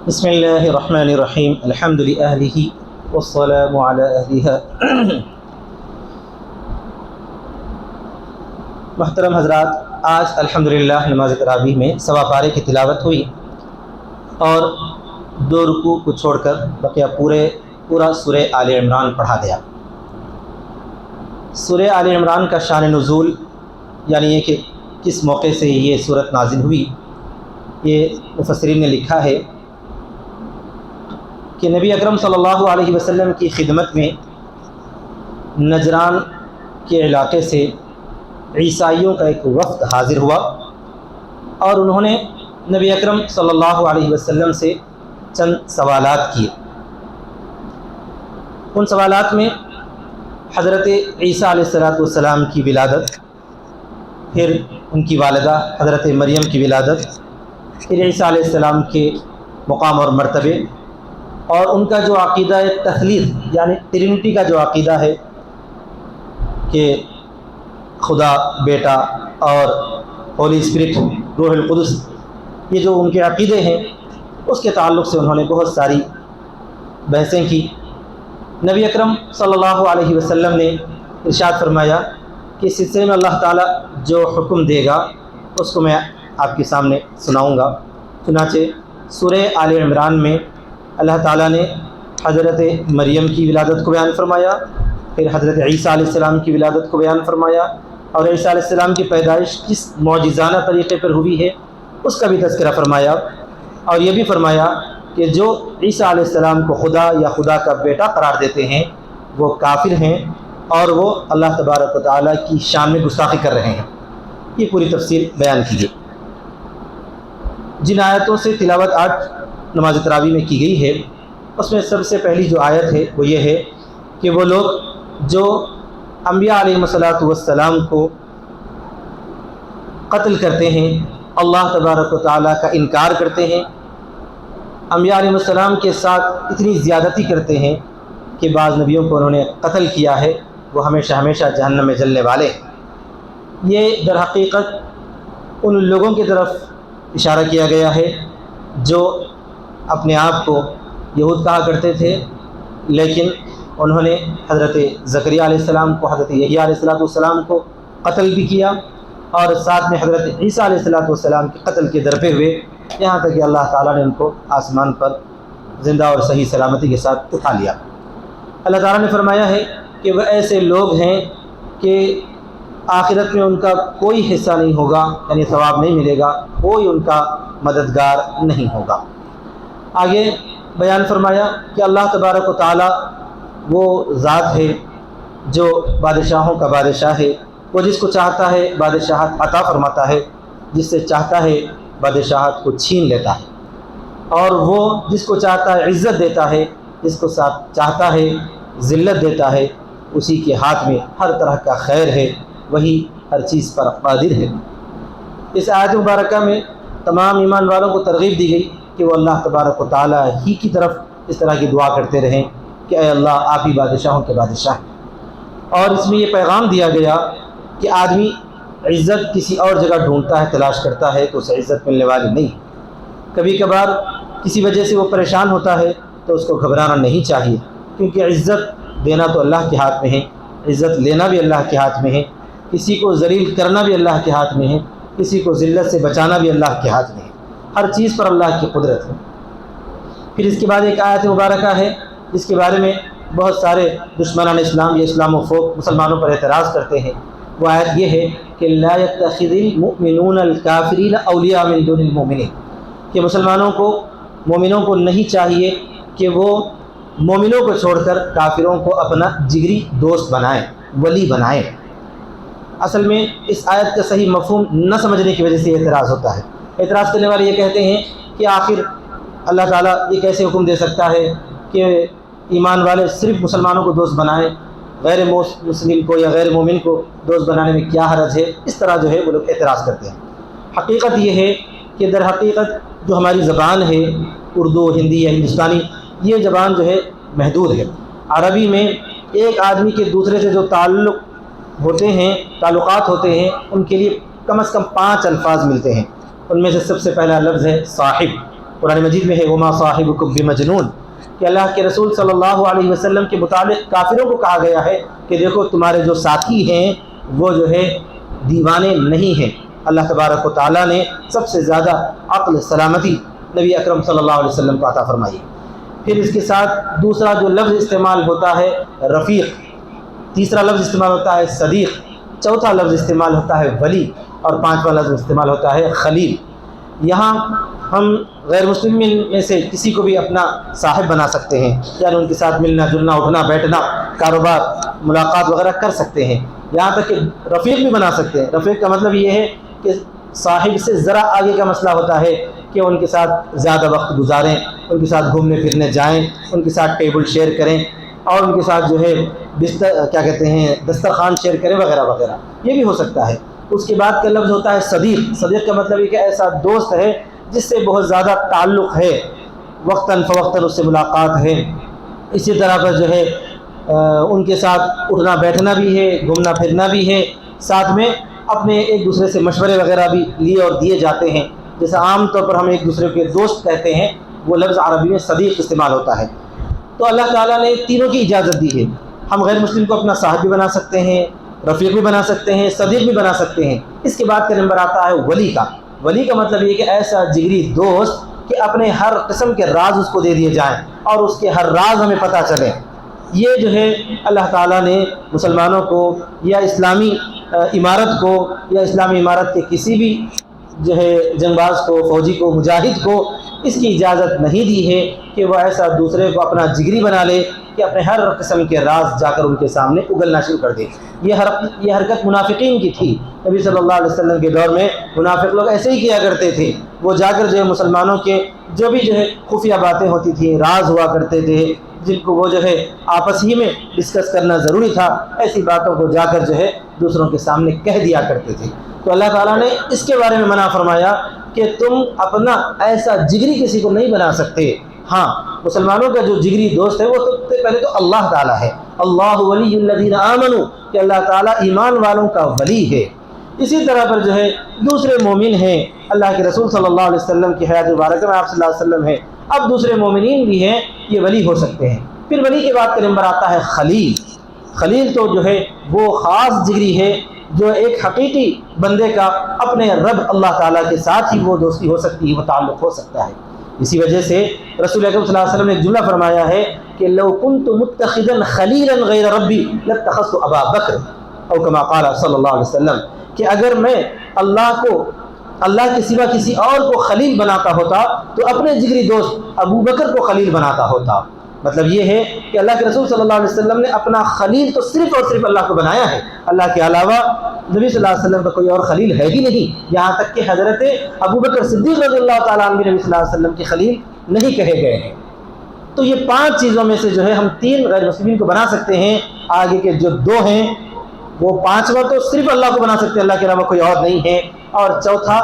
بسم اللہ الرحمن الرحیم الحمد للہ والسلام علی اہلہ۔ محترم حضرات، آج الحمدللہ نماز تراویح میں سوا پارے کی تلاوت ہوئی اور 2 رکوع کو چھوڑ کر بقیہ پورا سورہ آل عمران پڑھا گیا۔ سورہ آل عمران کا شان نزول یعنی یہ کہ کس موقع سے یہ صورت نازل ہوئی، یہ مفسرین نے لکھا ہے کہ نبی اکرم صلی اللہ علیہ وسلم کی خدمت میں نجران کے علاقے سے عیسائیوں کا ایک وفد حاضر ہوا اور انہوں نے نبی اکرم صلی اللہ علیہ وسلم سے چند سوالات کیے۔ ان سوالات میں حضرت عیسیٰ علیہ السلام کی ولادت، پھر ان کی والدہ حضرت مریم کی ولادت، پھر عیسیٰ علیہ السلام کے مقام اور مرتبے، اور ان کا جو عقیدہ تثلیث یعنی ٹرینٹی کا جو عقیدہ ہے کہ خدا، بیٹا اور ہولی اسپرٹ، روح القدس، یہ جو ان کے عقیدے ہیں اس کے تعلق سے انہوں نے بہت ساری بحثیں کی۔ نبی اکرم صلی اللہ علیہ وسلم نے ارشاد فرمایا کہ اس سلسلے میں اللہ تعالیٰ جو حکم دے گا اس کو میں آپ کے سامنے سناؤں گا۔ چنانچہ سورہ آل عمران میں اللہ تعالیٰ نے حضرت مریم کی ولادت کو بیان فرمایا، پھر حضرت عیسیٰ علیہ السلام کی ولادت کو بیان فرمایا، اور عیسیٰ علیہ السلام کی پیدائش کس معجزانہ طریقے پر ہوئی ہے اس کا بھی تذکرہ فرمایا، اور یہ بھی فرمایا کہ جو عیسیٰ علیہ السلام کو خدا یا خدا کا بیٹا قرار دیتے ہیں وہ کافر ہیں اور وہ اللہ تبارک و تعالیٰ کی شان میں گستاخی کر رہے ہیں۔ یہ پوری تفصیل بیان کی گئی۔ جن آیتوں سے تلاوت آج نماز تراویح میں کی گئی ہے اس میں سب سے پہلی جو آیت ہے وہ یہ ہے کہ وہ لوگ جو انبیاء علیہ السلام کو قتل کرتے ہیں، اللہ تبارک و تعالیٰ کا انکار کرتے ہیں، انبیاء علیہ السلام کے ساتھ اتنی زیادتی کرتے ہیں کہ بعض نبیوں کو انہوں نے قتل کیا ہے، وہ ہمیشہ ہمیشہ جہنم میں جلنے والے ہیں۔ یہ در حقیقت ان لوگوں کی طرف اشارہ کیا گیا ہے جو اپنے آپ کو یہود کہا کرتے تھے، لیکن انہوں نے حضرت زکریا علیہ السلام کو، حضرت یحییٰ علیہ السلام کو قتل بھی کیا، اور ساتھ میں حضرت عیسیٰ علیہ السلام کے قتل کے درپے ہوئے، یہاں تک کہ اللہ تعالیٰ نے ان کو آسمان پر زندہ اور صحیح سلامتی کے ساتھ اٹھا لیا۔ اللہ تعالیٰ نے فرمایا ہے کہ وہ ایسے لوگ ہیں کہ آخرت میں ان کا کوئی حصہ نہیں ہوگا، یعنی ثواب نہیں ملے گا، کوئی ان کا مددگار نہیں ہوگا۔ آگے بیان فرمایا کہ اللہ تبارک و تعالیٰ وہ ذات ہے جو بادشاہوں کا بادشاہ ہے، وہ جس کو چاہتا ہے بادشاہت عطا فرماتا ہے، جس سے چاہتا ہے بادشاہت کو چھین لیتا ہے، اور وہ جس کو چاہتا ہے عزت دیتا ہے، جس کو چاہتا ہے ذلت دیتا ہے، اسی کے ہاتھ میں ہر طرح کا خیر ہے، وہی ہر چیز پر قادر ہے۔ اس آیت مبارکہ میں تمام ایمان والوں کو ترغیب دی گئی کہ وہ اللہ تبارک و تعالیٰ ہی کی طرف اس طرح کی دعا کرتے رہیں کہ اے اللہ آپ ہی بادشاہوں کے بادشاہ ہیں۔ اور اس میں یہ پیغام دیا گیا کہ آدمی عزت کسی اور جگہ ڈھونڈتا ہے، تلاش کرتا ہے تو اسے عزت ملنے والی نہیں۔ کبھی کبھار کسی وجہ سے وہ پریشان ہوتا ہے تو اس کو گھبرانا نہیں چاہیے، کیونکہ عزت دینا تو اللہ کے ہاتھ میں ہے، عزت لینا بھی اللہ کے ہاتھ میں ہے، کسی کو ذلیل کرنا بھی اللہ کے ہاتھ میں ہے، کسی کو ذلت سے بچانا بھی اللہ کے ہاتھ میں ہے، ہر چیز پر اللہ کی قدرت ہے۔ پھر اس کے بعد ایک آیت مبارکہ ہے جس کے بارے میں بہت سارے دشمنان اسلام یا اسلاموفوب مسلمانوں پر اعتراض کرتے ہیں۔ وہ آیت یہ ہے کہ لا يتخذ المؤمنون الکافرین اولیاء من دون المؤمنین، کہ مسلمانوں کو، مومنوں کو نہیں چاہیے کہ وہ مومنوں کو چھوڑ کر کافروں کو اپنا جگری دوست بنائیں، ولی بنائیں۔ اصل میں اس آیت کا صحیح مفہوم نہ سمجھنے کی وجہ سے یہ اعتراض ہوتا ہے۔ اعتراض کرنے والے یہ کہتے ہیں کہ آخر اللہ تعالیٰ یہ کیسے حکم دے سکتا ہے کہ ایمان والے صرف مسلمانوں کو دوست بنائیں، غیر مسلم کو یا غیر مومن کو دوست بنانے میں کیا حرج ہے؟ اس طرح جو ہے وہ لوگ اعتراض کرتے ہیں۔ حقیقت یہ ہے کہ در حقیقت جو ہماری زبان ہے، اردو، ہندی یا ہندوستانی، یہ زبان جو ہے محدود ہے۔ عربی میں ایک آدمی کے دوسرے سے جو تعلقات ہوتے ہیں ان کے لیے کم از کم 5 الفاظ ملتے ہیں۔ ان میں سے سب سے پہلا لفظ ہے صاحب، قرآن مجید میں ہے وما صاحبکم بمجنون، کہ اللہ کے رسول صلی اللہ علیہ وسلم کے متعلق کافروں کو کہا گیا ہے کہ دیکھو تمہارے جو ساتھی ہیں وہ جو ہے دیوانے نہیں ہیں۔ اللہ تبارک و تعالیٰ نے سب سے زیادہ عقل سلامتی نبی اکرم صلی اللہ علیہ وسلم کو عطا فرمائی۔ پھر اس کے ساتھ دوسرا جو لفظ استعمال ہوتا ہے رفیق، تیسرا لفظ استعمال ہوتا ہے صدیق، چوتھا لفظ استعمال ہوتا ہے ولی، اور پانچواں لفظ استعمال ہوتا ہے خلیل۔ یہاں ہم غیر مسلم میں سے کسی کو بھی اپنا صاحب بنا سکتے ہیں، یعنی ان کے ساتھ ملنا جلنا اٹھنا بیٹھنا کاروبار ملاقات وغیرہ کر سکتے ہیں، یہاں تک کہ رفیق بھی بنا سکتے ہیں۔ رفیق کا مطلب یہ ہے کہ صاحب سے ذرا آگے کا مسئلہ ہوتا ہے کہ ان کے ساتھ زیادہ وقت گزاریں، ان کے ساتھ گھومنے پھرنے جائیں، ان کے ساتھ ٹیبل شیئر کریں، اور ان کے ساتھ جو ہے دسترخوان شیئر کریں وغیرہ وغیرہ، یہ بھی ہو سکتا ہے۔ اس کے بعد کا لفظ ہوتا ہے صدیق۔ صدیق کا مطلب یہ کہ ایسا دوست ہے جس سے بہت زیادہ تعلق ہے، وقتاً فوقتاً اس سے ملاقات ہے، اسی طرح پر جو ہے ان کے ساتھ اٹھنا بیٹھنا بھی ہے، گھومنا پھرنا بھی ہے، ساتھ میں اپنے ایک دوسرے سے مشورے وغیرہ بھی لیے اور دیے جاتے ہیں، جیسے عام طور پر ہم ایک دوسرے کے دوست کہتے ہیں، وہ لفظ عربی میں صدیق استعمال ہوتا ہے۔ تو اللہ تعالیٰ نے تینوں کی اجازت دی ہے، ہم غیر مسلم کو اپنا صاحب بھی بنا سکتے ہیں، رفیق بھی بنا سکتے ہیں، صدیق بھی بنا سکتے ہیں۔ اس کے بعد کا نمبر آتا ہے ولی کا۔ ولی کا مطلب یہ کہ ایسا جگری دوست کہ اپنے ہر قسم کے راز اس کو دے دیے جائیں اور اس کے ہر راز ہمیں پتہ چلے۔ یہ جو ہے اللہ تعالیٰ نے مسلمانوں کو یا اسلامی عمارت کو یا اسلامی عمارت کے کسی بھی جو ہے جنگ باز کو، فوجی کو، مجاہد کو اس کی اجازت نہیں دی ہے کہ وہ ایسا دوسرے کو اپنا جگری بنا لے کہ اپنے ہر قسم کے راز جا کر ان کے سامنے اگلنا شروع کر دے۔ یہ حرکت منافقین کی تھی۔ نبی صلی اللہ علیہ وسلم کے دور میں منافق لوگ ایسے ہی کیا کرتے تھے، وہ جا کر جو ہے مسلمانوں کے جو بھی جو ہے خفیہ باتیں ہوتی تھیں، راز ہوا کرتے تھے، جن کو وہ جو ہے آپس ہی میں ڈسکس کرنا ضروری تھا، ایسی باتوں کو جا کر جو ہے دوسروں کے سامنے کہہ دیا کرتے تھے۔ تو اللہ تعالیٰ نے اس کے بارے میں منع فرمایا کہ تم اپنا ایسا جگری کسی کو نہیں بنا سکتے۔ ہاں، مسلمانوں کا جو جگری دوست ہے وہ سب سے پہلے تو اللہ تعالیٰ ہے، اللہ ولی الذین آمنوا، کہ اللہ تعالیٰ ایمان والوں کا ولی ہے۔ اسی طرح پر جو ہے دوسرے مومن ہیں، اللہ کے رسول صلی اللہ علیہ وسلم کی حیات مبارکہ میں آپ صلی اللہ علیہ وسلم ہے، اب دوسرے مومنین بھی ہیں، یہ ولی ہو سکتے ہیں۔ پھر ولی کے بعد کا نمبر آتا ہے خلیل۔ خلیل تو جو ہے وہ خاص جگری ہے جو ایک حقیقی بندے کا اپنے رب اللہ تعالیٰ کے ساتھ ہی وہ دوستی ہو سکتی ہے، وہ تعلق ہو سکتا ہے۔ اسی وجہ سے رسول اکرم صلی اللہ علیہ وسلم نے ایک جملہ فرمایا ہے کہ لو كنت متخذا خلیلا غیر ربی لاتخذت ابا بکر، او کما قال صلی اللہ علیہ وسلم، کہ اگر میں اللہ کے سوا کسی اور کو خلیل بناتا ہوتا تو اپنے جگری دوست ابو بکر کو خلیل بناتا ہوتا۔ مطلب یہ ہے کہ اللہ کے رسول صلی اللہ علیہ وسلم نے اپنا خلیل تو صرف اور صرف اللہ کو بنایا ہے، اللہ کے علاوہ نبی صلی اللہ علیہ وسلم کا کوئی اور خلیل ہے ہی نہیں، یہاں تک کہ حضرت ابو بکر صدیق رضی اللہ تعالیٰ عنہ بھی نبی صلی اللہ علیہ وسلم کے خلیل نہیں کہے گئے ہیں۔ تو یہ 5 چیزوں میں سے جو ہے ہم 3 غیر مسلمین کو بنا سکتے ہیں، آگے کے جو 2 ہیں وہ 5واں تو صرف اللہ کو بنا سکتے ہیں، اللہ کے علاوہ کوئی اور نہیں ہے، اور چوتھا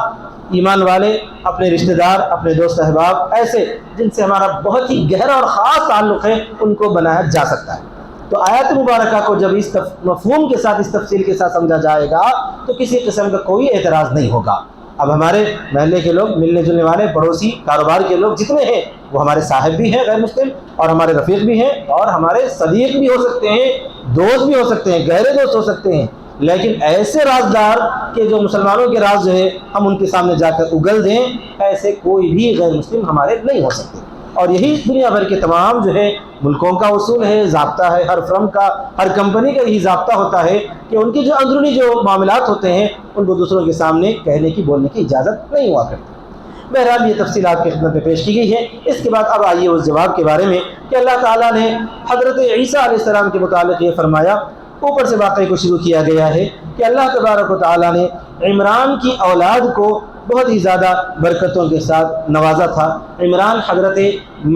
ایمان والے، اپنے رشتہ دار، اپنے دوست احباب، ایسے جن سے ہمارا بہت ہی گہرا اور خاص تعلق ہے، ان کو بنایا جا سکتا ہے۔ تو آیت مبارکہ کو جب اس مفہوم کے ساتھ، اس تفصیل کے ساتھ سمجھا جائے گا تو کسی قسم کا کوئی اعتراض نہیں ہوگا۔ اب ہمارے محلے کے لوگ، ملنے جلنے والے، پڑوسی، کاروبار کے لوگ جتنے ہیں وہ ہمارے صاحب بھی ہیں غیر مسلم، اور ہمارے رفیق بھی ہیں، اور ہمارے صدیق بھی ہو سکتے ہیں، دوست بھی ہو سکتے ہیں، گہرے دوست ہو سکتے ہیں، لیکن ایسے رازدار کہ جو مسلمانوں کے راز جو ہے ہم ان کے سامنے جا کر اگل دیں، ایسے کوئی بھی غیر مسلم ہمارے نہیں ہو سکتے۔ اور یہی دنیا بھر کے تمام جو ہے ملکوں کا اصول ہے، ضابطہ ہے، ہر فرم کا، ہر کمپنی کا یہی ضابطہ ہوتا ہے کہ ان کی جو اندرونی جو معاملات ہوتے ہیں ان کو دوسروں کے سامنے کہنے کی، بولنے کی اجازت نہیں ہوا کرتی۔ بہرحال یہ تفصیلات کی خدمت میں پیش کی گئی ہے۔ اس کے بعد اب آئیے اس جواب کے بارے میں کہ اللہ تعالیٰ نے حضرت عیسیٰ علیہ السلام کے متعلق یہ فرمایا۔ اوپر سے واقعے کو شروع کیا گیا ہے کہ اللہ تبارک و تعالیٰ نے عمران کی اولاد کو بہت ہی زیادہ برکتوں کے ساتھ نوازا تھا۔ عمران حضرت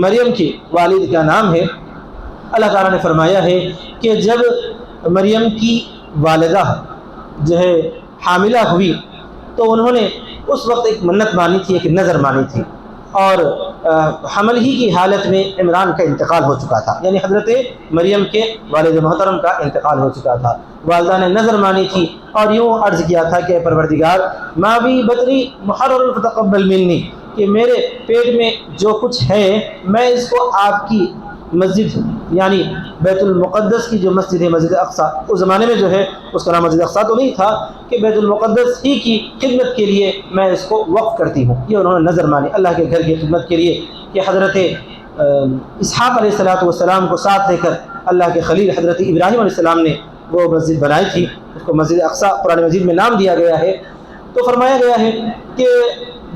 مریم کے والد کا نام ہے۔ اللہ تعالیٰ نے فرمایا ہے کہ جب مریم کی والدہ جو ہے حاملہ ہوئی تو انہوں نے اس وقت ایک منت مانی تھی، ایک نظر مانی تھی، اور حمل ہی کی حالت میں عمران کا انتقال ہو چکا تھا، یعنی حضرت مریم کے والد محترم کا انتقال ہو چکا تھا۔ والدہ نے نظر مانی تھی اور یوں عرض کیا تھا کہ پروردگار ما بی بطنی محرر فتقبل منی، کہ میرے پیٹ میں جو کچھ ہے میں اس کو آپ کی مسجد یعنی بیت المقدس کی جو مسجد ہے مسجد اقصیٰ، اس زمانے میں جو ہے اس کا نام مسجد اقصیٰ تو نہیں تھا، کہ بیت المقدس ہی کی خدمت کے لیے میں اس کو وقف کرتی ہوں۔ یہ انہوں نے نظر مانی اللہ کے گھر کی خدمت کے لیے، کہ حضرت اسحاق علیہ السلام کو ساتھ لے کر اللہ کے خلیل حضرت ابراہیم علیہ السلام نے وہ مسجد بنائی تھی، اس کو مسجد اقصیٰ قرآن مجید میں نام دیا گیا ہے۔ تو فرمایا گیا ہے کہ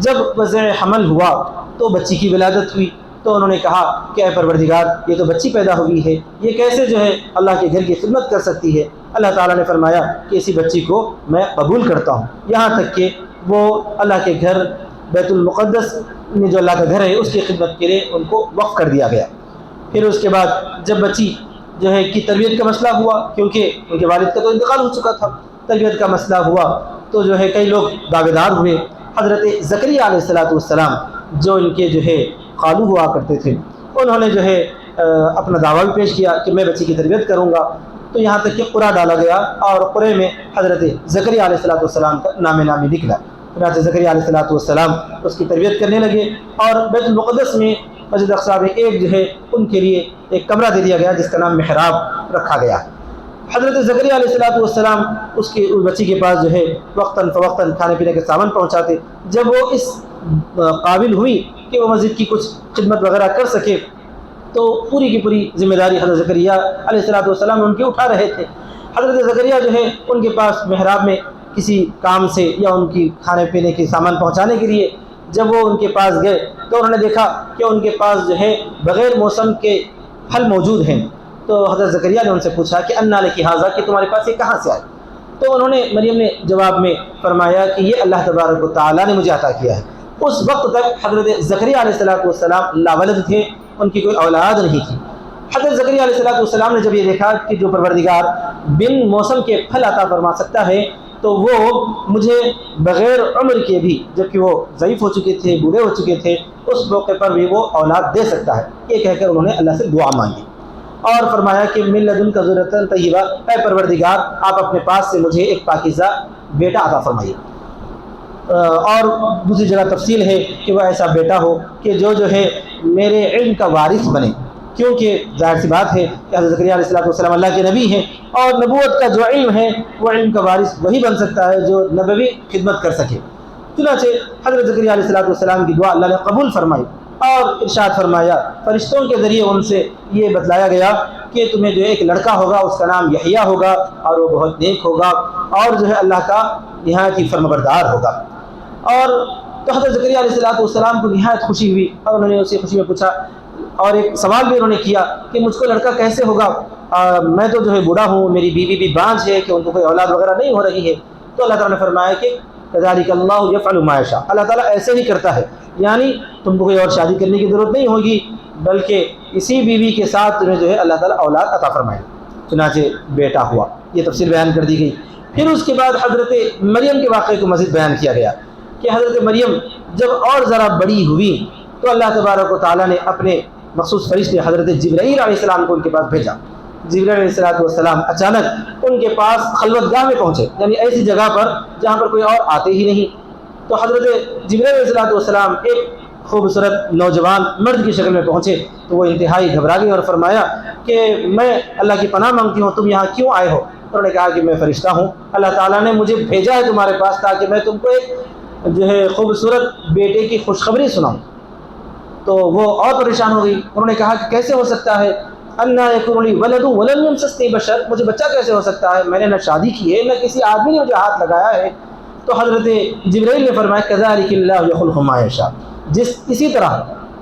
جب وضع حمل ہوا تو بچی کی ولادت ہوئی، تو انہوں نے کہا کہ اے پروردگار یہ تو بچی پیدا ہوئی ہے، یہ کیسے جو ہے اللہ کے گھر کی خدمت کر سکتی ہے؟ اللہ تعالیٰ نے فرمایا کہ اسی بچی کو میں قبول کرتا ہوں، یہاں تک کہ وہ اللہ کے گھر بیت المقدس میں جو اللہ کا گھر ہے اس کی خدمت کے لیے ان کو وقف کر دیا گیا۔ پھر اس کے بعد جب بچی جو ہے کی تربیت کا مسئلہ ہوا، کیونکہ ان کے والد کا تو انتقال ہو چکا تھا، تربیت کا مسئلہ ہوا تو جو ہے کئی لوگ دعویدار ہوئے۔ حضرت زکریا علیہ السلام جو ان کے جو ہے خالو ہوا کرتے تھے، انہوں نے جو ہے اپنا دعویٰ بھی پیش کیا کہ میں بچی کی تربیت کروں گا، تو یہاں تک کہ قرعہ ڈالا گیا اور قرعے میں حضرت زکریا علیہ السلام کا نام نامی نکلا۔ حضرت زکریا علیہ السلام اس کی تربیت کرنے لگے، اور بیت المقدس میں مسجد اقصیٰ میں ایک جو ہے ان کے لیے ایک کمرہ دے دیا گیا جس کا نام محراب رکھا گیا۔ حضرت زکریا علیہ السلام اس بچی کے پاس جو ہے وقتاً فوقتاً کھانے پینے کے سامان پہنچاتے۔ جب وہ اس قابل ہوئی کہ وہ مسجد کی کچھ خدمت وغیرہ کر سکے تو پوری کی پوری ذمہ داری حضرت زکریا علیہ السلام ان کی اٹھا رہے تھے۔ حضرت زکریا جو ہے ان کے پاس محراب میں کسی کام سے یا ان کی کھانے پینے کے سامان پہنچانے کے لیے جب وہ ان کے پاس گئے تو انہوں نے دیکھا کہ ان کے پاس جو ہے بغیر موسم کے پھل موجود ہیں۔ تو حضرت زکریا نے ان سے پوچھا کہ انا لکی ھذا، کہ تمہارے پاس یہ کہاں سے آئے؟ تو انہوں نے مریم نے جواب میں فرمایا کہ یہ اللہ تبارک و تعالیٰ نے مجھے عطا کیا ہے۔ اس وقت تک حضرت زکریا علیہ السلام لاولد تھے، ان کی کوئی اولاد نہیں تھی۔ حضرت زکریا علیہ السلام نے جب یہ دیکھا کہ جو پروردگار بن موسم کے پھل عطا فرما سکتا ہے تو وہ مجھے بغیر عمر کے بھی، جبکہ وہ ضعیف ہو چکے تھے، بوڑھے ہو چکے تھے، اس موقع پر بھی وہ اولاد دے سکتا ہے، یہ کہہ کر انہوں نے اللہ سے دعا مانگی اور فرمایا کہ من لدنک ذریۃ طیبہ، اے پروردگار آپ اپنے پاس سے مجھے ایک پاکیزہ بیٹا عطا فرمائیے۔ اور دوسری جگہ تفصیل ہے کہ وہ ایسا بیٹا ہو کہ جو ہے میرے علم کا وارث بنے، کیونکہ ظاہر سی بات ہے کہ حضرت زکریا علیہ السلام اللہ کے نبی ہیں، اور نبوت کا جو علم ہے وہ علم کا وارث وہی بن سکتا ہے جو نبوی خدمت کر سکے۔ چنانچہ حضرت زکریا علیہ السلام کی دعا اللہ نے قبول فرمائی اور ارشاد فرمایا، فرشتوں کے ذریعے ان سے یہ بتلایا گیا کہ تمہیں جو ایک لڑکا ہوگا، اس کا نام یحییٰ ہوگا، اور وہ بہت نیک ہوگا اور جو ہے اللہ کا نہایت ہی فرمانبردار ہوگا۔ اور تو حضرت زکریا علیہ السلام کو نہایت خوشی ہوئی، اور انہوں نے اسی خوشی میں پوچھا اور ایک سوال بھی انہوں نے کیا کہ مجھ کو لڑکا کیسے ہوگا، میں تو جو ہے بوڑھا ہوں، میری بیوی بھی بانجھ ہے کہ ان کو کوئی اولاد وغیرہ نہیں ہو رہی ہے۔ تو اللہ تعالیٰ نے فرمایا کہ کذالک اللہ یفعل ما یشاء، اللہ تعالیٰ ایسے ہی کرتا ہے، یعنی تم کو کوئی اور شادی کرنے کی ضرورت نہیں ہوگی، بلکہ اسی بیوی کے ساتھ تمہیں جو ہے اللہ تعالیٰ اولاد عطا فرمائے۔ چنانچہ بیٹا ہوا، یہ تفصیل بیان کر دی گئی۔ پھر اس کے بعد حضرت مریم کے واقعے کو مزید بیان کیا گیا کہ حضرت مریم جب اور ذرا بڑی ہوئی تو اللہ تبارک و تعالیٰ نے اپنے مخصوص فرشتے حضرت جبرائیل علیہ السلام کو ان کے پاس بھیجا۔ جبرائیل علیہ السلام اچانک ان کے پاس خلوت گاہ میں پہنچے، یعنی ایسی جگہ پر جہاں پر کوئی اور آتے ہی نہیں۔ تو حضرت جبرائیل علیہ السلام ایک خوبصورت نوجوان مرد کی شکل میں پہنچے تو وہ انتہائی گھبرا گئی اور فرمایا کہ میں اللہ کی پناہ مانگتی ہوں، تم یہاں کیوں آئے ہو؟ انہوں نے کہا کہ میں فرشتہ ہوں، اللہ تعالیٰ نے مجھے بھیجا ہے تمہارے پاس تاکہ میں تم کو ایک جو ہے خوبصورت بیٹے کی خوشخبری سناؤں۔ تو وہ اور پریشان ہو گئی، انہوں نے کہا کہ کیسے ہو سکتا ہے، انا یکون لی ولد ولم یمسسنی بشر، مجھے بچہ کیسے ہو سکتا ہے، میں نے نہ شادی کی ہے نہ کسی آدمی نے مجھے ہاتھ لگایا ہے۔ تو حضرت جبرائیل نے فرمایا کذالک اللہ یخلق ما یشاء،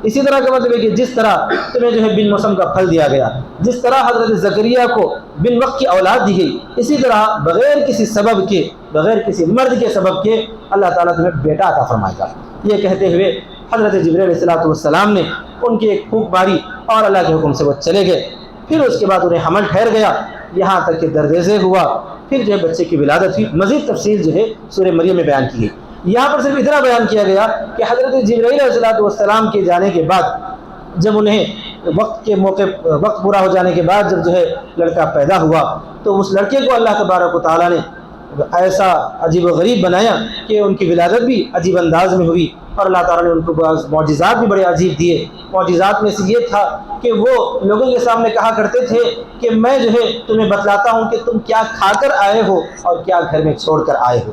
اسی طرح کا مطلب ہے کہ جس طرح تمہیں جو ہے بن موسم کا پھل دیا گیا، جس طرح حضرت زکریا کو بن وقت کی اولاد دی گئی، اسی طرح بغیر کسی سبب کے، بغیر کسی مرد کے سبب کے اللہ تعالیٰ تمہیں بیٹا عطا فرمائے گا۔ یہ کہتے ہوئے حضرت جبرائیل علیہ السلام نے ان کی ایک پھونک ماری اور اللہ کے حکم سے وہ چلے گئے۔ پھر اس کے بعد انہیں حمل ٹھہر گیا، یہاں تک کہ دردیزے ہوا، پھر جو ہے بچے کی ولادت ہوئی۔ مزید تفصیل جو ہے سورہ مریم میں بیان کی گئی۔ یہاں پر صرف اتنا بیان کیا گیا کہ حضرت جبرائیل علیہ السلام کے جانے کے بعد، جب انہیں وقت پورا ہو جانے کے بعد جب جو ہے لڑکا پیدا ہوا تو اس لڑکے کو اللہ تبارک و تعالیٰ نے ایسا عجیب و غریب بنایا کہ ان کی ولادت بھی عجیب انداز میں ہوئی، اور اللہ تعالیٰ نے ان کو بعض معجزات بھی بڑے عجیب دیے۔ معجزات میں سے یہ تھا کہ وہ لوگوں کے سامنے کہا کرتے تھے کہ میں جو ہے تمہیں بتلاتا ہوں کہ تم کیا کھا کر آئے ہو اور کیا گھر میں چھوڑ کر آئے ہو۔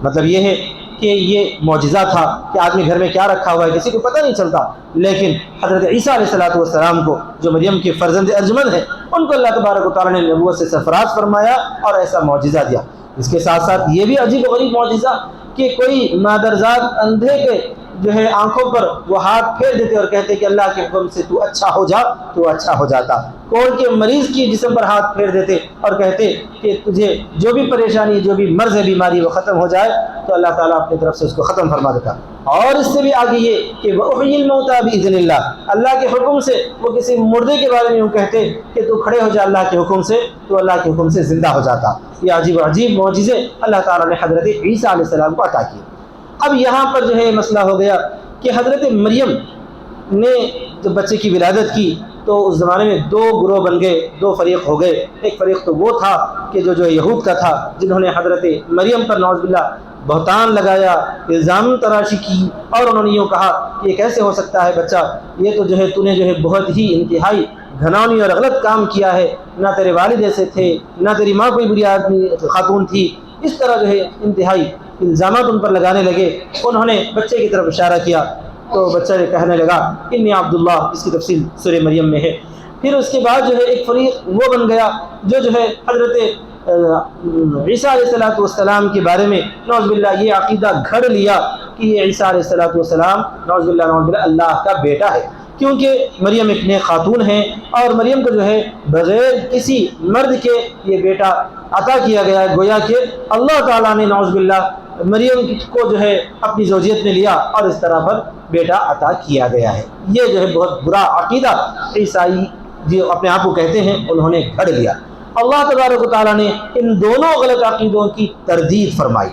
مطلب یہ ہے کہ یہ معجزہ تھا کہ آدمی گھر میں کیا رکھا ہوا ہے کسی کو پتہ نہیں چلتا، لیکن حضرت عیسیٰ علیہ السلام کو جو مریم کے فرزند ارجمند ہیں ان کو اللہ تبارک و تعالیٰ نے نبوت سے سرفراز فرمایا اور ایسا معجزہ دیا۔ اس کے ساتھ ساتھ یہ بھی عجیب و غریب معجزہ کہ کوئی مادرزاد اندھے کے جو ہے آنکھوں پر وہ ہاتھ پھیر دیتے اور کہتے کہ اللہ کے حکم سے تو اچھا ہو جا، تو اچھا ہو جاتا۔ کوڑ کے مریض کی جسم پر ہاتھ پھیر دیتے اور کہتے کہ تجھے جو بھی پریشانی جو بھی مرض ہے بیماری وہ ختم ہو جائے، تو اللہ تعالیٰ اپنی طرف سے اس کو ختم فرما دیتا۔ اور اس سے بھی آگے یہ کہ وَأُحْيِي الْمَوْتَىٰ بِإِذْنِ اللَّهِ، اللہ کے حکم سے وہ کسی مردے کے بارے میں یوں کہتے کہ تو کھڑے ہو جا اللہ کے حکم سے، تو اللہ کے حکم سے زندہ ہو جاتا۔ یہ عجیب و عجیب معجزے اللہ تعالیٰ نے حضرت عیسیٰ علیہ السلام کو عطا کیے۔ اب یہاں پر جو ہے مسئلہ ہو گیا کہ حضرت مریم نے جب بچے کی ولادت کی تو اس زمانے میں دو گروہ بن گئے، دو فریق ہو گئے۔ ایک فریق تو وہ تھا کہ جو یہود کا تھا، جنہوں نے حضرت مریم پر نعوذ باللہ بہتان لگایا، الزام تراشی کی، اور انہوں نے یوں کہا کہ یہ کیسے ہو سکتا ہے بچہ، یہ تو جو ہے تو نے جو ہے بہت ہی انتہائی گھناؤنی اور غلط کام کیا ہے، نہ تیرے والد ایسے تھے، نہ تیری ماں کوئی بری آدمی خاتون تھی۔ اس طرح جو ہے انتہائی الزامات ان پر لگانے لگے۔ انہوں نے بچے کی طرف اشارہ کیا تو بچہ کہنے لگا انی عبداللہ، اس کی تفصیل سورہ مریم میں ہے۔ پھر اس کے بعد جو ہے ایک فریق وہ بن گیا جو ہے حضرت عیسیٰ علیہ السلام کے بارے میں نعوذ باللہ یہ عقیدہ گھڑ لیا کہ یہ عیسیٰ علیہ السلام نعوذ باللہ اللہ کا بیٹا ہے، کیونکہ مریم ایک نیک خاتون ہیں اور مریم کو جو ہے بغیر کسی مرد کے یہ بیٹا عطا کیا گیا ہے، گویا کہ اللہ تعالیٰ نے نعوذ باللہ مریم کو جو ہے اپنی زوجیت میں لیا اور اس طرح پر بیٹا عطا کیا گیا ہے۔ یہ جو ہے بہت برا عقیدہ عیسائی جو اپنے آپ کو کہتے ہیں انہوں نے گھڑ لیا۔ اللہ تبارک و تعالیٰ نے ان دونوں غلط عقیدوں کی تردید فرمائی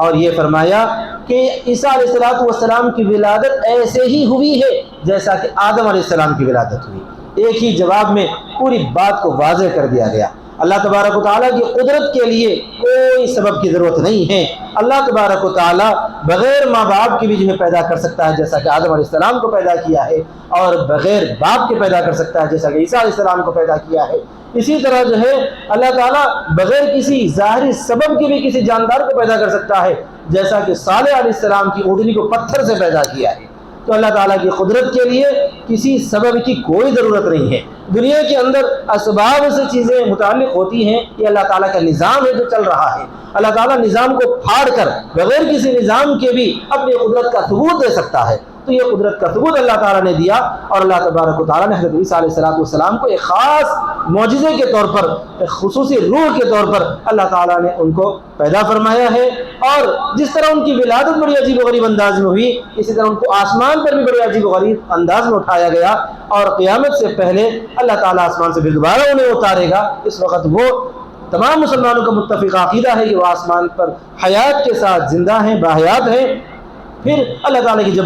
اور یہ فرمایا کہ عیسیٰ علیہ السلام کی ولادت ایسے ہی ہوئی ہے جیسا کہ آدم علیہ السلام کی ولادت ہوئی۔ ایک ہی جواب میں پوری بات کو واضح کر دیا گیا۔ اللہ تبارک و تعالیٰ کی قدرت کے لیے کوئی سبب کی ضرورت نہیں ہے۔ اللہ تبارک و تعالیٰ بغیر ماں باپ کے بھی جو ہے پیدا کر سکتا ہے جیسا کہ آدم علیہ السلام کو پیدا کیا ہے، اور بغیر باپ کے پیدا کر سکتا ہے جیسا کہ عیسیٰ علیہ السلام کو پیدا کیا ہے۔ اسی طرح جو ہے اللہ تعالیٰ بغیر کسی ظاہری سبب کے بھی کسی جاندار کو پیدا کر سکتا ہے، جیسا کہ صالح علیہ السلام کی اونٹنی کو پتھر سے پیدا کیا ہے۔ تو اللہ تعالیٰ کی قدرت کے لیے کسی سبب کی کوئی ضرورت نہیں ہے۔ دنیا کے اندر اسباب سے چیزیں متعلق ہوتی ہیں، یہ اللہ تعالیٰ کا نظام ہے جو چل رہا ہے۔ اللہ تعالیٰ نظام کو پھاڑ کر بغیر کسی نظام کے بھی اپنی قدرت کا ثبوت دے سکتا ہے۔ تو یہ قدرت کا ثبوت اللہ تعالیٰ نے دیا، اور اللہ تبارک و تعالیٰ نے حضرت عیسیٰ علیہ السلام کو ایک خاص معجزے کے طور پر، ایک خصوصی روح کے طور پر اللہ تعالیٰ نے ان کو پیدا فرمایا ہے۔ اور جس طرح ان کی ولادت بڑی عجیب و غریب انداز میں ہوئی، اسی طرح ان کو آسمان پر بھی بڑے عجیب و غریب انداز میں اٹھایا گیا، اور قیامت سے پہلے اللہ تعالیٰ آسمان سے دوبارہ انہیں اتارے گا۔ اس وقت وہ تمام مسلمانوں کا متفق عقیدہ ہے کہ وہ آسمان پر حیات کے ساتھ زندہ ہیں، باحیات ہیں۔ پھر اللہ تعالیٰ کی جب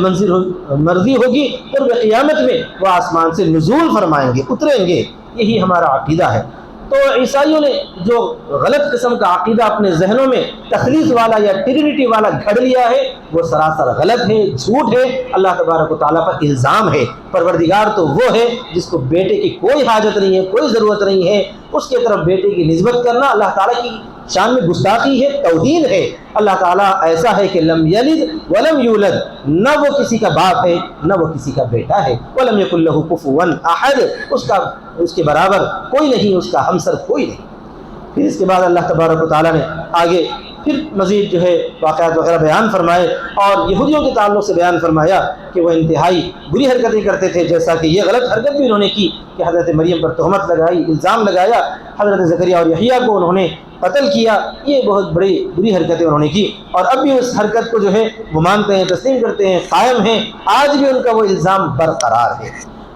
مرضی ہوگی اور وہ قیامت میں وہ آسمان سے نزول فرمائیں گے، اتریں گے۔ یہی ہمارا عقیدہ ہے۔ تو عیسائیوں نے جو غلط قسم کا عقیدہ اپنے ذہنوں میں تخلیص والا یا ٹرینٹی والا گھڑ لیا ہے، وہ سراسر غلط ہے، جھوٹ ہے، اللہ تبارک و تعالیٰ پر الزام ہے۔ پروردگار تو وہ ہے جس کو بیٹے کی کوئی حاجت نہیں ہے، کوئی ضرورت نہیں ہے، اس کے طرف بیٹے کی نسبت کرنا اللہ تعالیٰ کی شان میں گستاخی ہے، توہین ہے۔ اللہ تعالیٰ ایسا ہے کہ لم یلد ولم یولد، نہ وہ کسی کا باپ ہے نہ وہ کسی کا بیٹا ہے۔ ولم یکن لہ کفوا احد، اس کے برابر کوئی نہیں، اس کا ہمسر کوئی نہیں۔ پھر اس کے بعد اللہ تبارک و تعالیٰ نے آگے پھر مزید جو ہے واقعات وغیرہ بیان فرمائے، اور یہودیوں کے تعلق سے بیان فرمایا کہ وہ انتہائی بری حرکتیں کرتے تھے، جیسا کہ یہ غلط حرکت بھی انہوں نے کی کہ حضرت مریم پر تہمت لگائی، الزام لگایا، حضرت زکریا اور یحییٰ کو انہوں نے قتل کیا۔ یہ بہت بڑی بری حرکتیں انہوں نے کی، اور اب بھی اس حرکت کو جو ہے وہ مانتے ہیں، تسلیم کرتے ہیں، قائم ہیں، آج بھی ان کا وہ الزام برقرار ہے۔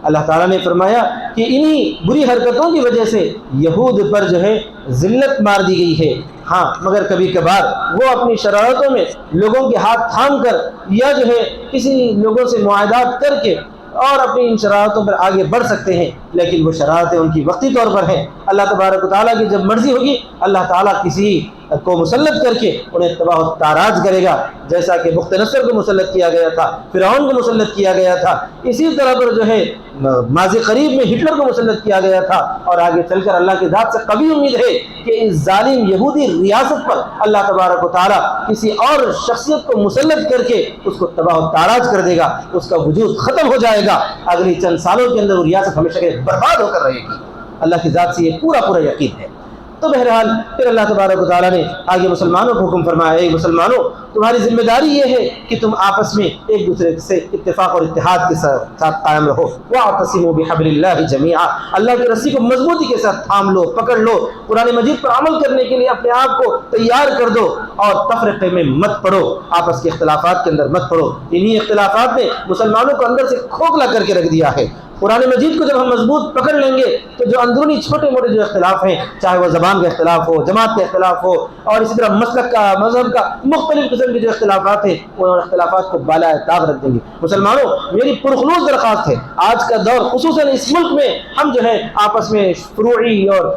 اللہ تعالیٰ نے فرمایا کہ انہی بری حرکتوں کی وجہ سے یہود پر جو ہے ذلت مار دی گئی ہے۔ ہاں، مگر کبھی کبھار وہ اپنی شرارتوں میں لوگوں کے ہاتھ تھام کر یا جو ہے کسی لوگوں سے معاہدات کر کے اور اپنی ان شرارتوں پر آگے بڑھ سکتے ہیں، لیکن وہ شرارتیں ان کی وقتی طور پر ہیں، اللہ تبارک و تعالیٰ کی جب مرضی ہوگی اللہ تعالیٰ کسی کو مسلط کر کے انہیں تباہ و تاراج کرے گا، جیسا کہ بخت نصر کو مسلط کیا گیا تھا، فرعون کو مسلط کیا گیا تھا، اسی طرح پر جو ہے ماضی قریب میں ہٹلر کو مسلط کیا گیا تھا، اور آگے چل کر اللہ کی ذات سے قوی امید ہے کہ اس ظالم یہودی ریاست پر اللہ تبارک و تعالیٰ کسی اور شخصیت کو مسلط کر کے اس کو تباہ و تاراج کر دے گا، اس کا وجود ختم ہو جائے گا، اگلی چند سالوں کے اندر وہ ریاست ہمیشہ کے برباد ہو کر رہے گی۔ اللہ کی ذات سے یہ پورا یقین ہے۔ تو بہرحال پھر اللہ تبارک و تعالیٰ نے آگے مسلمانوں کو حکم فرمایا، اے مسلمانوں تمہاری ذمہ داری یہ ہے کہ تم آپس میں ایک دوسرے سے اتفاق اور اتحاد کے ساتھ قائم رہو، وَاعْتَصِمُوا بِحَبْلِ اللَّهِ جَمِيعًا، اللہ کی رسی کو مضبوطی کے ساتھ تھام لو، پکڑ لو، قرآن مجید پر عمل کرنے کے لیے اپنے آپ کو تیار کر دو، اور تفرقے میں مت پڑو، آپس کے اختلافات کے اندر مت پڑو۔ انہی اختلافات نے مسلمانوں کو اندر سے کھوکھلا کر کے رکھ دیا ہے۔ قرآن مجید کو جب ہم مضبوط پکڑ لیں گے تو جو اندرونی چھوٹے موٹے جو اختلاف ہیں، چاہے وہ زبان کا اختلاف ہو، جماعت کا اختلاف ہو، اور اسی طرح مسلک کا، مذہب کا، مختلف قسم کے جو اختلافات ہیں، وہ اختلافات کو بالائے طاق رکھ دیں گے۔ مسلمانوں میری پرخلوص درخواست ہے، آج کا دور خصوصاً اس ملک میں ہم جو ہے آپس میں فروعی اور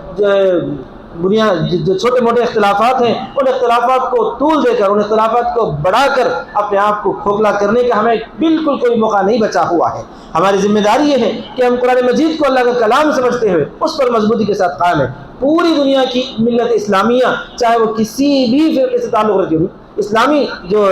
جو چھوٹے موٹے اختلافات ہیں، ان اختلافات کو طول دے کر، ان اختلافات کو بڑھا کر اپنے آپ کو کھوکھلا کرنے کا ہمیں بالکل کوئی موقع نہیں بچا ہوا ہے۔ ہماری ذمہ داری یہ ہے کہ ہم قرآن مجید کو اللہ کا کلام سمجھتے ہوئے اس پر مضبوطی کے ساتھ قائم ہیں۔ پوری دنیا کی ملت اسلامیہ، چاہے وہ کسی بھی فرقے سے تعلق رکھتی ہو، اسلامی جو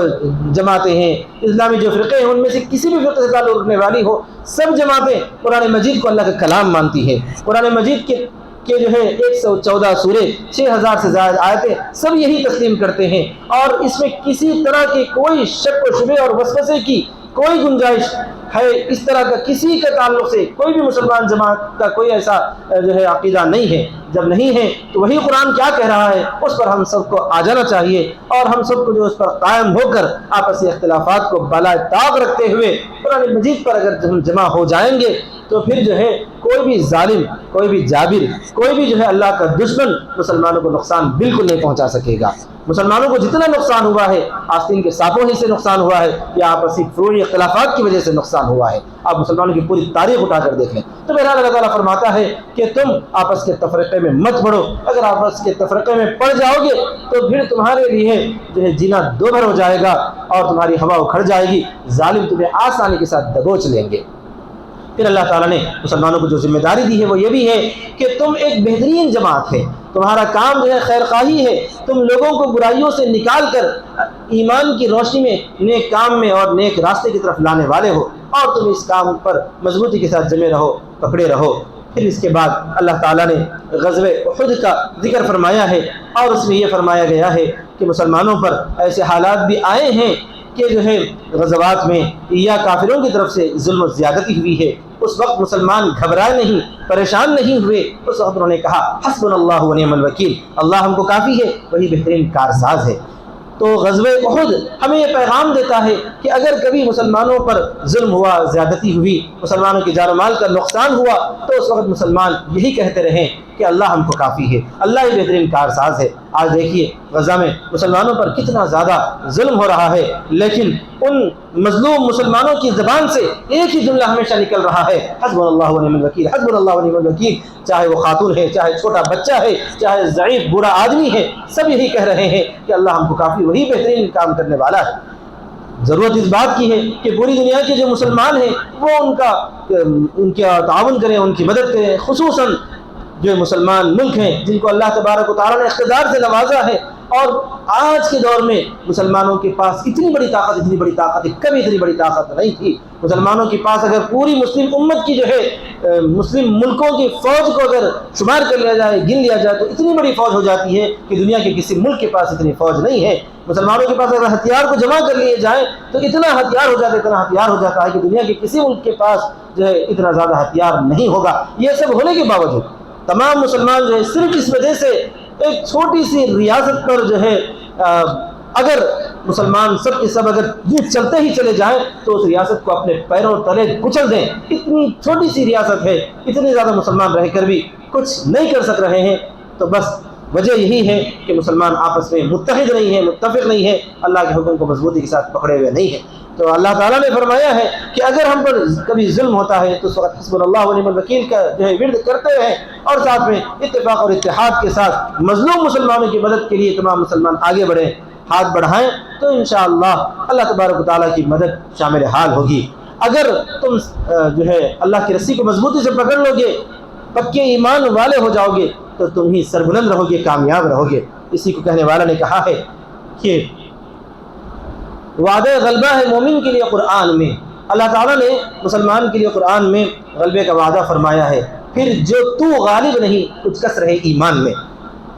جماعتیں ہیں، اسلامی جو فرقے ہیں، ان میں سے کسی بھی فرقے سے تعلق رکھنے والی ہو، سب جماعتیں قرآن مجید کو اللہ کا کلام مانتی ہیں۔ قرآن مجید کے جو ہے 114 سورے، 6000 سے زائد آیتیں، سب یہی تسلیم کرتے ہیں، اور اس میں کسی طرح کی کوئی شک و شبہ اور وسوسے کی کوئی گنجائش ہے اس طرح کا کسی کے تعلق سے کوئی بھی مسلمان جماعت کا کوئی ایسا جو ہے عقیدہ نہیں ہے۔ جب نہیں ہے تو وہی قرآن کیا کہہ رہا ہے اس پر ہم سب کو آ جانا چاہیے، اور ہم سب کو جو اس پر قائم ہو کر آپسی اختلافات کو بالائے طاق رکھتے ہوئے قرآن مجید پر اگر ہم جمع ہو جائیں گے تو پھر جو ہے کوئی بھی ظالم، کوئی بھی جابر، کوئی بھی جو ہے اللہ کا دشمن مسلمانوں کو نقصان بالکل نہیں پہنچا سکے گا۔ مسلمانوں کو جتنا نقصان ہوا ہے آستین کے سانپوں ہی سے نقصان ہوا ہے، یا آپسی فروعی اختلافات کی وجہ سے نقصان ہوا ہے۔ آپ مسلمانوں کی پوری تاریخ اٹھا کر دیکھ لیں تو بہرحال اللہ تعالیٰ فرماتا ہے کہ تم آپس کے تفرقے میں مت پڑو، اگر آپس کے تفرقے میں پڑ جاؤ گے تو پھر تمہارے لیے جو ہے جینا دو بھر ہو جائے گا، اور تمہاری ہوا اکھڑ جائے گی، ظالم تمہیں آسانی کے ساتھ دبوچ لیں گے۔ پھر اللہ تعالیٰ نے مسلمانوں کو جو ذمہ داری دی ہے وہ یہ بھی ہے کہ تم ایک بہترین جماعت ہے، تمہارا کام جو ہے خیر خواہی ہے، تم لوگوں کو برائیوں سے نکال کر ایمان کی روشنی میں نیک کام میں اور نیک راستے کی طرف لانے والے ہو، اور تم اس کام پر مضبوطی کے ساتھ جمے رہو، پکڑے رہو۔ پھر اس کے بعد اللہ تعالیٰ نے غزوہ احد کا ذکر فرمایا ہے، اور اس میں یہ فرمایا گیا ہے کہ مسلمانوں پر ایسے حالات بھی آئے ہیں کہ جو ہے غزوات میں یا کافروں کی طرف سے ظلم و زیادتی ہوئی ہے، اس وقت مسلمان گھبرائے نہیں، پریشان نہیں ہوئے، اس وقت انہوں نے کہا حسبنا اللہ و نعم الوکیل، اللہ ہم کو کافی ہے، وہی بہترین کارساز ہے۔ تو غزوہ احد ہمیں یہ پیغام دیتا ہے کہ اگر کبھی مسلمانوں پر ظلم ہوا، زیادتی ہوئی، مسلمانوں کی جان و مال کا نقصان ہوا، تو اس وقت مسلمان یہی کہتے رہیں کہ اللہ ہم کو کافی ہے، اللہ ہی بہترین کارساز ہے۔ آج دیکھیے غزہ میں مسلمانوں پر کتنا زیادہ ظلم ہو رہا ہے، لیکن ان مظلوم مسلمانوں کی زبان سے ایک ہی جملہ ہمیشہ نکل رہا ہے، حسبنا اللہ و نعم الوکیل، حسبنا اللہ و نعم الوکیل۔ چاہے وہ خاتون ہے، چاہے چھوٹا بچہ ہے، چاہے ضعیف بوڑھا آدمی ہے، سب یہی کہہ رہے ہیں کہ اللہ ہم کو کافی، وہی بہترین کام کرنے والا ہے۔ ضرورت اس بات کی ہے کہ پوری دنیا کے جو مسلمان ہیں وہ ان کا تعاون کریں، ان کی مدد کریں، خصوصاً جو مسلمان ملک ہیں جن کو اللہ تبارک و تعالیٰ نے اقتدار سے نوازا ہے، اور آج کے دور میں مسلمانوں کے پاس اتنی بڑی طاقت کبھی اتنی بڑی طاقت نہیں تھی۔ مسلمانوں کے پاس اگر پوری مسلم امت کی جو ہے مسلم ملکوں کی فوج کو اگر شمار کر لیا جائے، گن لیا جائے، تو اتنی بڑی فوج ہو جاتی ہے کہ دنیا کے کسی ملک کے پاس اتنی فوج نہیں ہے۔ مسلمانوں کے پاس اگر ہتھیار کو جمع کر لیے جائیں تو اتنا ہتھیار ہو جاتا ہے کہ دنیا کے کسی ملک کے پاس جو ہے اتنا زیادہ ہتھیار نہیں ہوگا۔ یہ سب ہونے کے باوجود تمام مسلمان جو ہے صرف اس وجہ سے ایک چھوٹی سی ریاست پر جو ہے اگر مسلمان سب کے سب اگر یہ چلتے ہی چلے جائیں تو اس ریاست کو اپنے پیروں تلے کچل دیں۔ اتنی چھوٹی سی ریاست ہے، اتنے زیادہ مسلمان رہ کر بھی کچھ نہیں کر سک رہے ہیں، تو بس وجہ یہی ہے کہ مسلمان آپس میں متحد نہیں ہے، متفق نہیں ہے، اللہ کے حکم کو مضبوطی کے ساتھ پکڑے ہوئے نہیں ہے۔ تو اللہ تعالیٰ نے فرمایا ہے کہ اگر ہم پر کبھی ظلم ہوتا ہے تو اس وقت حسب اللہ ونعم الوکیل کا جو ہے ورد کرتے رہیں، اور ساتھ میں اتفاق اور اتحاد کے ساتھ مظلوم مسلمانوں کی مدد کے لیے تمام مسلمان آگے بڑھیں، ہاتھ بڑھائیں، تو انشاءاللہ اللہ تبارک و تعالیٰ کی مدد شامل حال ہوگی۔ اگر تم جو ہے اللہ کی رسی کو مضبوطی سے پکڑ لو گے، پکے ایمان والے ہو جاؤ گے، تو تم ہی سربلند رہو گے، کامیاب رہو گے۔ اسی کو کہنے والا نے کہا ہے کہ وعدہ غلبہ ہے مومن کے لیے قرآن میں، اللہ تعالیٰ نے مسلمان کے لیے قرآن میں غلبے کا وعدہ فرمایا ہے، پھر جو تو غالب نہیں کچھ کس رہے ایمان میں۔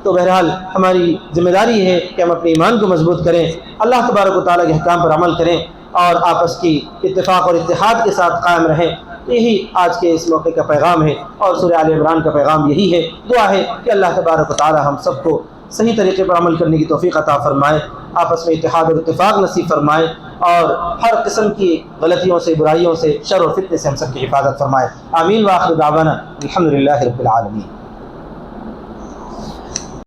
تو بہرحال ہماری ذمہ داری ہے کہ ہم اپنے ایمان کو مضبوط کریں، اللہ تبارک و تعالیٰ کے احکام پر عمل کریں، اور آپس کی اتفاق اور اتحاد کے ساتھ قائم رہیں۔ یہی آج کے اس موقع کا پیغام ہے، اور سورہ آل عمران کا پیغام یہی ہے۔ دعا ہے کہ اللہ تبارک و تعالیٰ ہم سب کو صحیح طریقے پر عمل کرنے کی توفیق عطا فرمائے، آپس میں اتحاد اور اتفاق نصیب فرمائے، اور ہر قسم کی غلطیوں سے، برائیوں سے، شر و فتنے سے ہم سب کی حفاظت فرمائے۔ آمین۔ وآخر دعوانا الحمدللہ رب العالمین۔